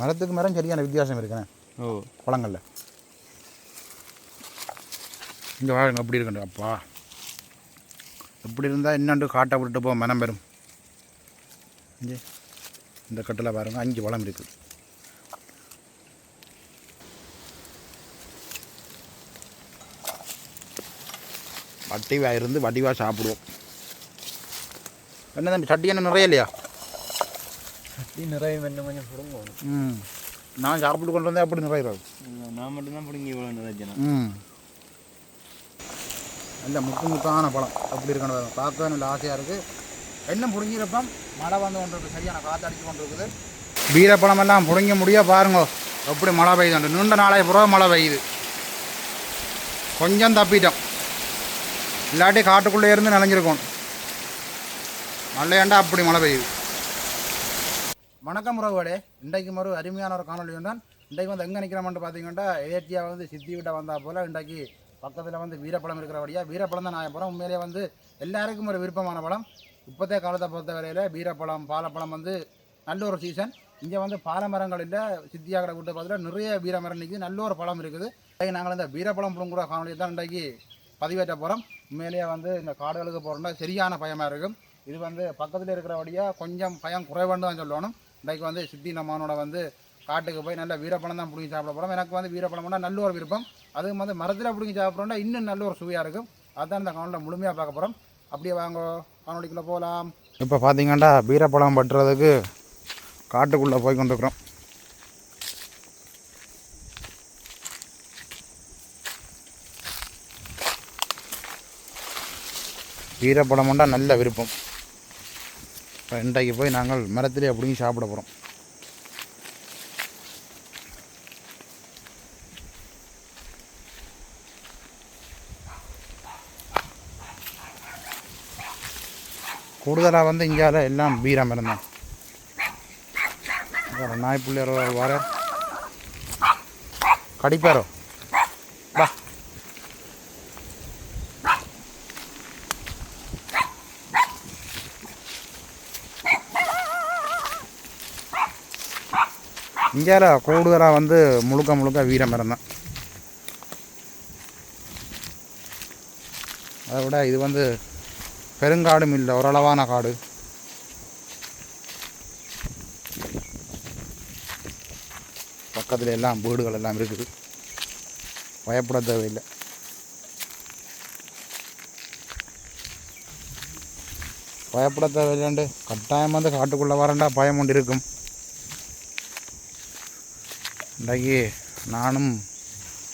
மரத்துக்கு மரம் சரியான வித்தியாசம் இருக்குண்ணே. ஓ, பழங்களில் இங்கே வாங்க அப்படி இருக்கண்டு. அப்பா எப்படி இருந்தால் இன்னொன்று காட்டை விட்டுட்டு போக மனம் பெறும். இங்கே இந்த கட்டில் பாருங்கள், 5 பழம் இருக்குது. வட்டிவாக இருந்து வட்டிவாக சாப்பிடுவோம். என்ன தம்பி சட்டி என்ன நிறைய இல்லையா? சட்டி நிறைய கொஞ்சம் கொஞ்சம் பிடுங்குவோம். நான் சாப்பிட்டு கொண்டு வந்தேன் அப்படி நிறையாது. நான் மட்டும்தான் பிடுங்கி இவ்வளோ நிறைஞ்சேன். நல்ல முத்தான பழம் அப்படி இருக்கணும். பார்க்க நல்ல ஆசையாக இருக்குது. என்ன பிடுங்கிறப்பம் மழை வந்து கொண்டு இருக்குது, சரியான காற்று அடித்து கொண்டு இருக்குது. பீரப்பழமெல்லாம் பிடுங்க முடிய பாருங்க எப்படி மழை பெய்யுது. நீண்ட நாளைய பிறகு மழை பெய்யுது. கொஞ்சம் தப்பிட்டோம், இல்லாட்டி காட்டுக்குள்ளே இருந்து நனைஞ்சிருக்கோம். மழையாண்டா அப்படி மழை பெய்யுது. வணக்கம் உறவுகளே, இன்றைக்கு ஒரு அருமையான ஒரு காணொலி தான். இன்றைக்கு வந்து எங்கே நிற்கிறோம்னு பார்த்தீங்கன்னா ஏற்றியாக வந்து சித்தி விட்ட வந்தால் போல் இன்றைக்கு பக்கத்தில் வந்து வீரப்பழம் இருக்கிறபடியா வீரப்பழம் தான் நான் போகிறேன். உண்மையிலே வந்து எல்லாருக்கும் ஒரு விருப்பமான பழம். இப்போதே காலத்தை பொறுத்த வரையில் வீரப்பழம் பாலப்பழம் வந்து நல்ல ஒரு சீசன். இங்கே வந்து பாலமரங்கள் இல்லை, சித்தியாகிற விட்டு பார்த்துட்டு நிறைய வீரமரம் நிற்கிது, நல்ல ஒரு பழம் இருக்குது. நாங்கள் இந்த வீரப்பழம் புழுங்குற காணொலி தான் இன்றைக்கு பதிவேற்ற போகிறோம். உண்மையிலேயே வந்து இந்த காடுகளுக்கு போகிறோம்னா சரியான பயமாக இருக்கும். இது வந்து பக்கத்தில் இருக்கிறபடியாக கொஞ்சம் பயம் குறைவான்னு தான் சொல்லணும். இன்றைக்கு வந்து சித்தி நம்மனோட வந்து காட்டுக்கு போய் நல்ல வீரப்பழம் தான் பிடிங்கி சாப்பிட போகிறோம். எனக்கு வந்து வீரப்பழம்னா நல்ல ஒரு விருப்பம். அதுவும் வந்து மரத்தில் பிடிங்கி சாப்பிட்றோம்னா இன்னும் நல்ல ஒரு சுவையாக இருக்கும். அதுதான் இந்த காணொலியில் முழுமையாக பார்க்க போகிறோம். அப்படியே வாங்க காணொலிக்குள்ளே போகலாம். இப்போ பார்த்தீங்கன்னா வீரப்பழம் பட்டுறதுக்கு காட்டுக்குள்ளே போய் கொண்டிருக்கிறோம். வீரப்பழம்னா நல்ல விருப்பம். இப்போ இன்றைக்கு போய் நாங்கள் மரத்திலே அப்படிங்கி சாப்பிட போகிறோம். கூடுதலாக வந்து இங்கே எல்லாம் வீரமரம் தான். நாய் பிள்ளையர் வர கடிப்பாரோ வா. இங்கே கூடுதலாக வந்து முழுக்க வீரமரம் தான். அதை விட இது வந்து பெருங்காடும் இல்லை, ஓரளவான காடு. பக்கத்தில் எல்லாம் வீடுகள் எல்லாம் இருக்குது, பயப்பட தேவையில்லை. பயப்பட தேவையில்லைண்டு கட்டாயம் வந்து காட்டுக்குள்ளே வரண்டா பயம் கொண்டு இருக்கும். இன்றைக்கு நானும்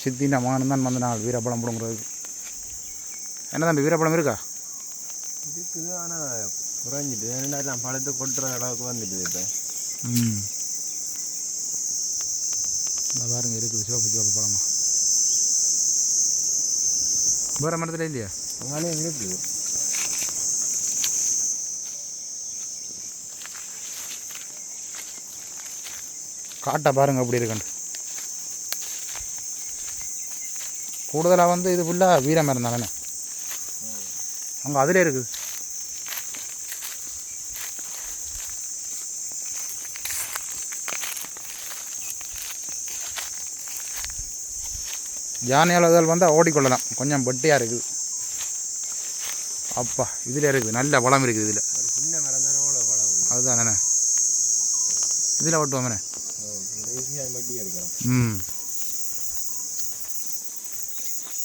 சித்தின மகனும் தான் வந்து நாங்கள் வீரப்பழம் பிடுங்குறதுக்கு. என்ன தம்பி வீரப்பழம் இருக்கா? இருக்குது, ஆனால் குறைஞ்சிட்டு எல்லாம் பழத்தை கொட்டுற அளவுக்கு வந்துட்டு இப்போ. பாருங்க இருக்குது சிவப்பு பழமா. வேறு மரத்தில் இல்லையா? அங்காலே இருக்குது. காட்டை பாருங்க அப்படி இருக்கண்டு. கூடுதலாக வந்து இது ஃபுல்லாக வீரமரம் தானே. அங்கே அதிலே இருக்குது. யானையாளர்கள் வந்தால் ஓடிக்கொள்ளலாம், கொஞ்சம் வெட்டியாக இருக்குது. அப்பா இதில் இருக்குது, நல்ல பழம் இருக்குது இதில். சின்ன மரம் தானே அவ்வளோ பழம். அதுதானே இதில் ஓட்டுவோமே.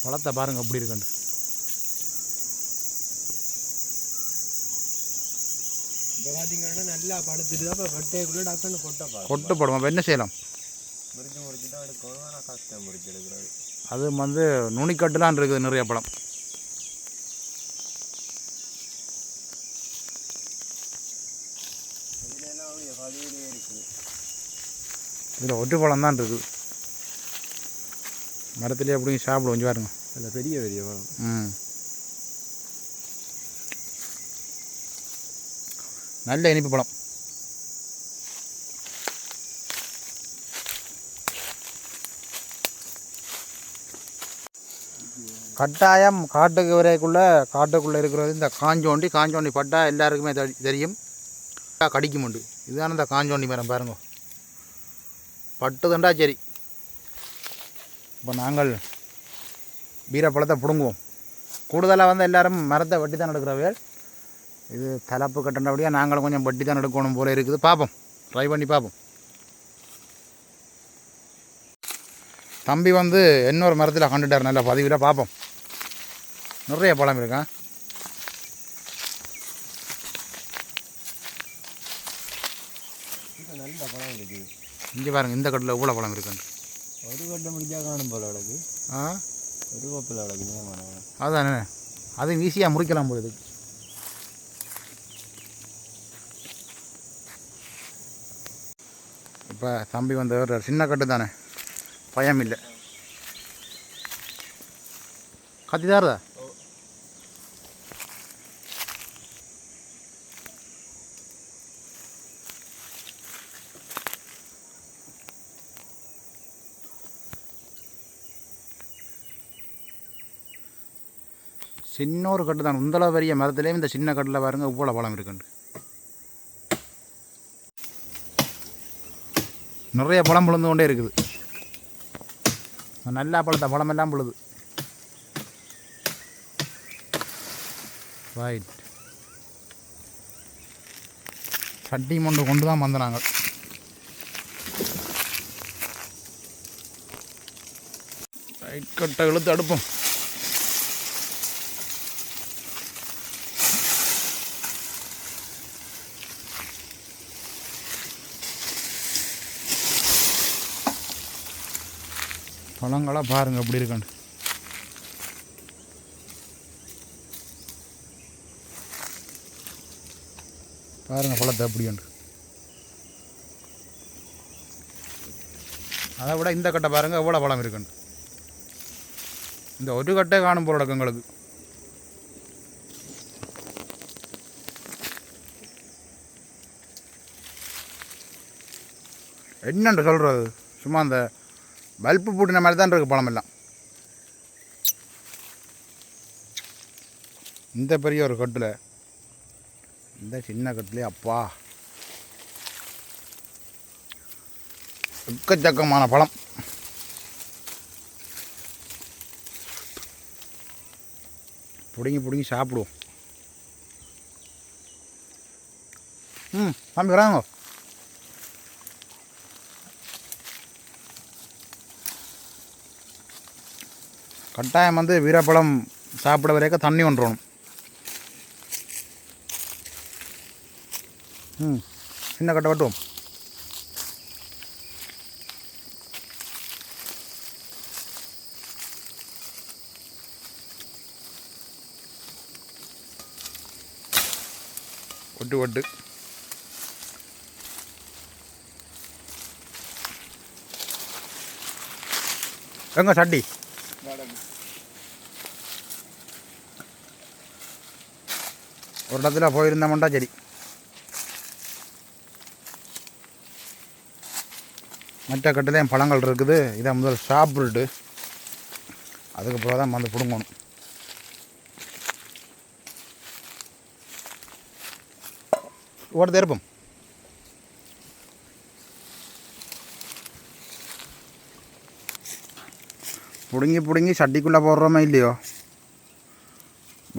பழத்தை பாருங்க அப்படி இருக்கண்டு. இப்போ பார்த்தீங்கன்னா நல்லா பழுத்துட்டு தான் இப்போ வெட்டைக்குள்ளே டாக்டர்னு கொட்டப்படும். அப்போ என்ன செய்யலாம்? முடிச்சு தான் எடுக்கணும், ஆனால் கஷ்டம் முடிச்சு எடுக்கிறது. அது வந்து நுனிக்கட்டுலாம் இருக்குது நிறைய பழம். இதில் ஒட்டு பழம் தான் இருக்குது. மரத்துலேயே அப்படிங்க சாப்பிடுவோம். கொஞ்சம் பாருங்க, இல்லை பெரிய பழம். நல்ல இனிப்பு பழம். கட்டாயம் காட்டுக்கு காட்டுக்குள்ளே இருக்கிறது இந்த காஞ்சோண்டி பட்டா எல்லாருக்குமே தெரியும். கடிக்கும் உண்டு. இதுதானே இந்த காஞ்சோண்டி மரம் பாருங்க. பட்டுதுண்டா சரி. இப்போ நாங்கள் வீரப்பழத்தை பிடுங்குவோம். கூடுதலாக வந்து எல்லோரும் மரத்தை வெட்டி தான் எடுக்கிறவே. இது தலைப்பு கட்டினபடியாக நாங்களும் கொஞ்சம் வெட்டி தான் எடுக்கணும் போல இருக்குது. பார்ப்போம், ட்ரை பண்ணி பார்ப்போம். தம்பி வந்து இன்னொரு மரத்தில் கண்டுட்டார், நல்ல பதிவில் பார்ப்போம். நிறைய பழம் இருக்கான். நல்ல பழம் இருக்குது. இங்கே பாருங்கள், இந்த கட்டில் எவ்வளோ பழம் இருக்குன்னு. ஒரு கட்டை முடிஞ்சா காணும் போல அடக்கு. ஒரு கோப்பில் அடக்குங்க. அதுதானே, அது ஈஸியாக முறிக்கலாம் போகுது. இப்போ தம்பி வந்து ஒரு சின்ன கட்டு தானே, பயம் இல்லை. கத்தி தாருதா? சின்ன ஒரு கட்டு தான். உந்தளவு பெரிய மரத்துலேயும் இந்த சின்ன கட்டில் பாருங்க இவ்வளோ பழம் இருக்குண்டு. நிறைய பழம் விழுந்து கொண்டே இருக்குது. நல்லா பழத்த பழமெல்லாம் விழுது. ரைட், சட்டி கொண்டு தான் வந்தாங்க. ரைட், கட்டை இழுத்து அடுப்போம். பழங்களாக பாருங்கள் எப்படி இருக்காண்டு. பாருங்கள் பழத்தை எப்படி உண்டு. அதை விட இந்த கட்டை பாருங்கள் எவ்வளோ பழம் இருக்குண்டு. இந்த ஒரு கட்டை காணும் போல எங்களுக்கு. என்னென்று சொல்கிறது, சும்மா அந்த பல்ப்பு பூட்டின மாதிரி தான் இருக்குது பழம் எல்லாம். இந்த பெரிய ஒரு கட்டில், இந்த சின்ன கட்டிலே அப்பா எக்கச்சக்கமான பழம். பிடுங்கி சாப்பிடுவோம். தம்பி வராங்க. கட்டாயம் வந்து வீரப்பழம் சாப்பிட வரைக்கும் தண்ணி ஒன்றணும். சின்ன கட்டை வெட்டுவோம். ஒட்டு எங்க சட்டி ஒரு இடத்துல போயிருந்தோம்டா சரி. மற்ற கட்டிலையும் பழங்கள் இருக்குது. இதை முதல் சாப்பிட்டுட்டு அதுக்கப்புறம் தான் வந்து பிடுங்கணும். ஓட இருப்போம். பிடுங்கி சட்டிக்குள்ளே போடுறோமே இல்லையோ,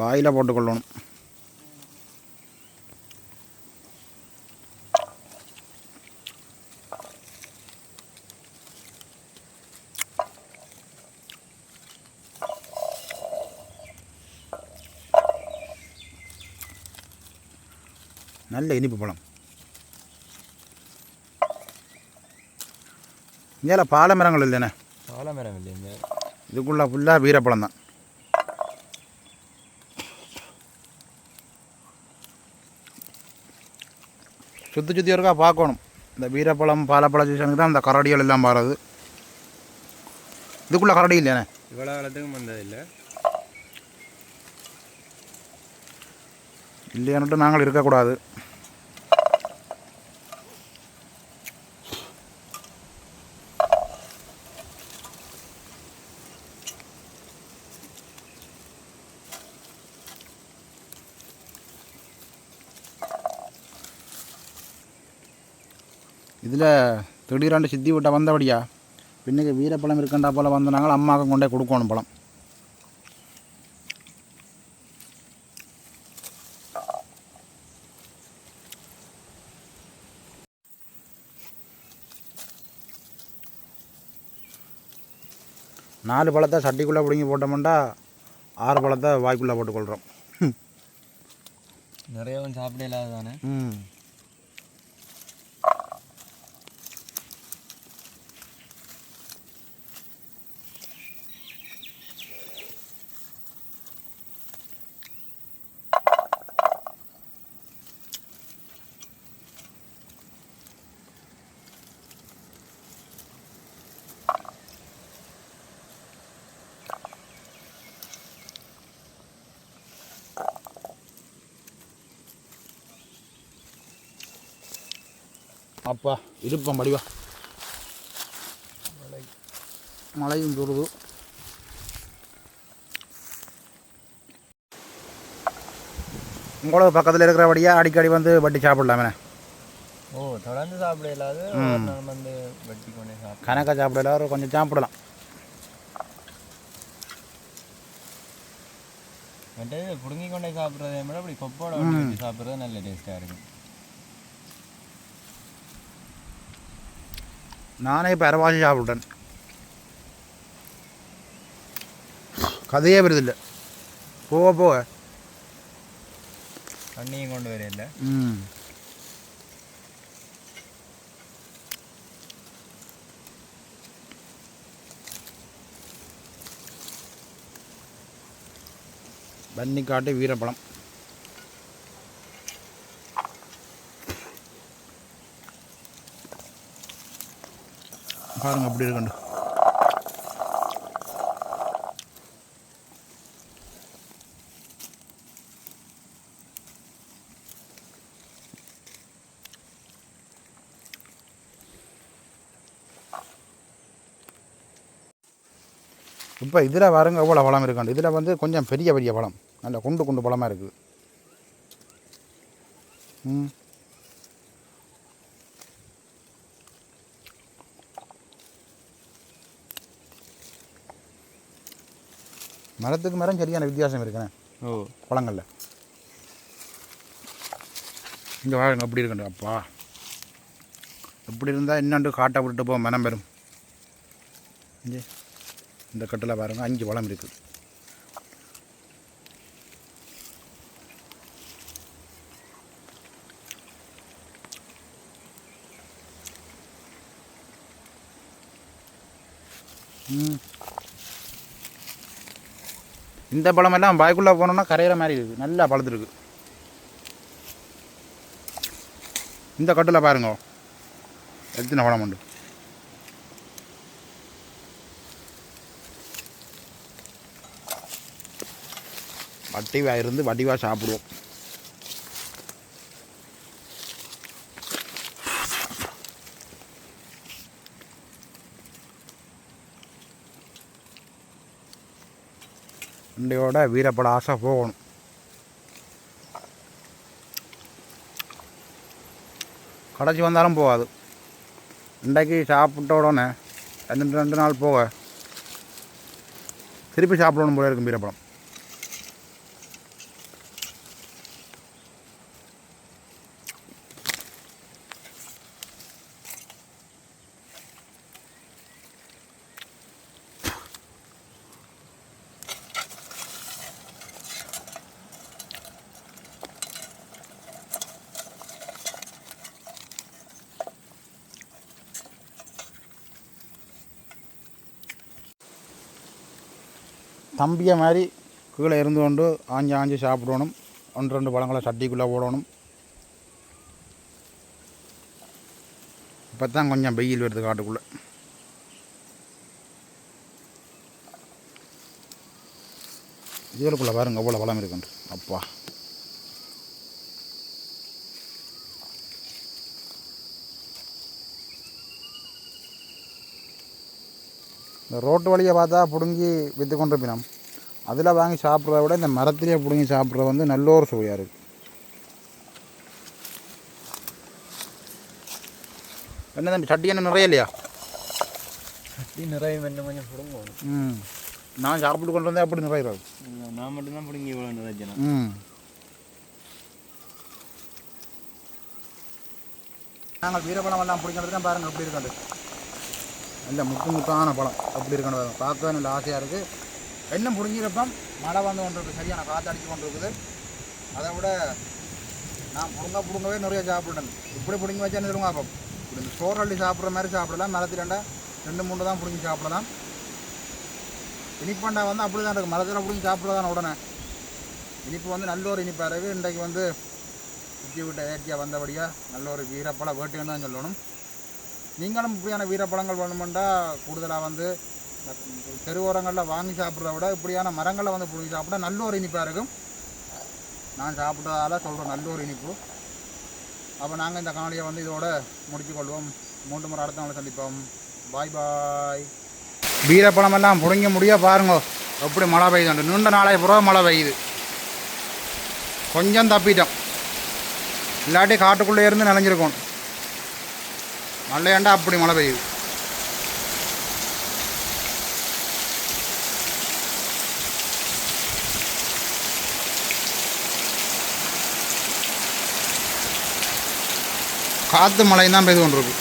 வாயில் போட்டுக்கொள்ளணும். நல்ல இனிப்பு பழம். இங்கே பாலை மரங்கள் இல்லைண்ணே. பாலை மரம் இல்லைங்க. இதுக்குள்ளே ஃபுல்லாக வீரப்பழம் தான். சுற்றி இருக்கா பார்க்கணும். இந்த வீரப்பழம் பாலப்பழ சீசனுக்கு தான் இந்த கரடிகள் எல்லாம் பாருது. இதுக்குள்ளே கரடி இல்லைண்ணே. இவ்வளோ காலத்துக்கும் வந்ததில்லை. இல்லையான்ட்டு நாங்கள் இருக்கக்கூடாது. இதில் திடீரெண்டு சித்தி விட்ட வந்தபடியா பின்னுக்கு வீரப்பழம் இருக்கண்டா போல் வந்தனாங்க அம்மாவுக்கு கொண்டே கொடுக்கணும் பழம். நாலு பழத்தை சட்டிக்குள்ளே பிடிங்கி போட்டோம்னா 6 பழத்தை வாய்க்குள்ளே போட்டுக்கொள்கிறோம். நிறையவும் சாப்பிட இல்லாத தானே. அப்பா இருப்பம் படிவா மழையும் தூருது. உங்களுக்கு பக்கத்தில் இருக்கிறபடியாக அடிக்கடி வந்து வட்டி சாப்பிடலாமே. தொடர்ந்து சாப்பிட இல்லாத வந்து வட்டி கொண்டே சாப்பிட கணக்காக சாப்பிட இல்லாத கொஞ்சம் சாப்பிடலாம். புடுங்கி கொண்டே சாப்பிட்றதே விட அப்படி கொப்போட சாப்பிட்றது நல்ல டேஸ்ட்டாக இருக்கும். நானே இப்போ அரைவாசி சாப்பிட்டேன். கதையே வருதில்லை போக போக தண்ணியும் கொண்டு வரையில்லை. பன்னிக்காட்டு வீரப்பழம் பாருங்க அப்படி இருக்கண்டு. இப்போ இதில் பாருங்க எவ்வளோ பழம் இருக்காண்டு. இதில் வந்து கொஞ்சம் பெரிய பெரிய பழம், நல்ல குண்டு குண்டு பழமாக இருக்குது. மரத்துக்கு மரம் சரியான வித்தியாசம் இருக்குண்ணே பழங்களில். இங்கே வாங்க அப்படி இருக்கண்டு. அப்பா எப்படி இருந்தால் இன்னொன்று காட்டை விட்டு போக மனம் பெறும். இந்த கட்டில் பாருங்க 5 பழம் இருக்குது. இந்த பழமெல்லாம் பாய்க்குள்ளே போனோம்னா கரையிற மாதிரி இருக்குது, நல்லா பழுத்துருக்கு. இந்த கட்டில் பாருங்க எத்தனை பழம் உண்டு. வட்டிவாக இருந்து வடிவாக சாப்பிடுவோம். இண்டையோட வீரப்பட ஆசை போகணும். கடைச்சி வந்தாலும் போகாது. இன்றைக்கு சாப்பிட்ட உடனே 2 நாள் போக திருப்பி சாப்பிடணும் போல இருக்கும் வீரப்பழம். தம்பியை மாதிரி கீழே இருந்து கொண்டு ஆஞ்சு சாப்பிடணும். 1-2 பழங்களை சட்டிக்குள்ளே போடணும். இப்போ தான் கொஞ்சம் வெயில் வருது காட்டுக்குள்ளே. இதுக்குள்ளே பாருங்க எவ்வளோ பழம் இருக்குண்டு. அப்பா இந்த ரோட்டு வழியை பார்த்தா பிடுங்கி விற்று கொண்டு போயினோம். அதில் வாங்கி சாப்பிட்றத விட இந்த மரத்திலேயே பிடுங்கி சாப்பிட்றது வந்து நல்ல ஒரு சுவையாக இருக்குது. என்ன தம்பி சட்டி என்ன நிறைய இல்லையா? சட்டி நிறைய கொஞ்சம் பிடுங்கணும். ம், நான் சாப்பிட்டு கொண்டு வந்தேன் அப்படி நிறையாது. நான் மட்டும்தான் பிடுங்கி இவ்வளோ நிறைய. ம், நாங்கள் வீரப்பழம் எல்லாம் பிடிக்கிறது தான் பாருங்கள் எப்படி இருக்காது. நல்ல முத்து முத்தான பழம் அப்படி இருக்கணும், பார்க்க நல்ல ஆசையாக இருக்குது. இன்னும் பிடிங்கிறப்ப மழை வந்து கொண்டு இருக்குது, சரியான காற்று அடித்து கொண்டு இருக்குது. அதை விட நான் பிடுங்கவே நிறைய சாப்பிட்டேன். இப்படி பிடுங்கி வச்சா என்ன சொல்லுங்க, அப்போ இப்படி இந்த சோறு அள்ளி சாப்பிட்ற மாதிரி சாப்பிடலாம். மரத்துலண்டா 2-3 தான் பிடுங்கி சாப்பிடலாம். இனிப்பாண்டா வந்து அப்படி தான் இருக்குது, மரத்தில் பிடிங்கி சாப்பிட்றதான உடனே. இனிப்பு வந்து நல்ல ஒரு இனிப்பாக இருக்குது. இன்றைக்கு வந்து சுற்றி விட்ட ஏற்றியாக வந்தபடியாக நல்ல ஒரு வீரப்பழம் வேட்டுன்னு தான் சொல்லணும். நீங்களும் இப்படியான வீரப்பழங்கள் வேணுமெண்டா கூடுதலாக வந்து தெருவோரங்களில் வாங்கி சாப்பிட்றத விட இப்படியான மரங்களை வந்து பிடிங்கி சாப்பிட்டா நல்ல ஒரு இனிப்பாக இருக்கும். நான் சாப்பிட்டதால் சொல்கிறேன், நல்ல ஒரு இனிப்பு. அப்போ நாங்கள் இந்த காணொலியை வந்து இதோட முடித்துக்கொள்வோம். 3 முறை அடுத்த நாள் சந்திப்போம். பாய் பாய். வீரப்பழமெல்லாம் பிடிங்க முடிய பாருங்க எப்படி மழை பெய்யுது. நீண்ட நாளை பிறகு மழை பெய்யுது. கொஞ்சம் தப்பிட்டோம், இல்லாட்டி காட்டுக்குள்ளே இருந்து நனைஞ்சிருக்கோம். மழையாண்டா அப்படி மழை பெய்யுது. காற்று மழையும் தான் பெய்து கொண்டிருக்கு.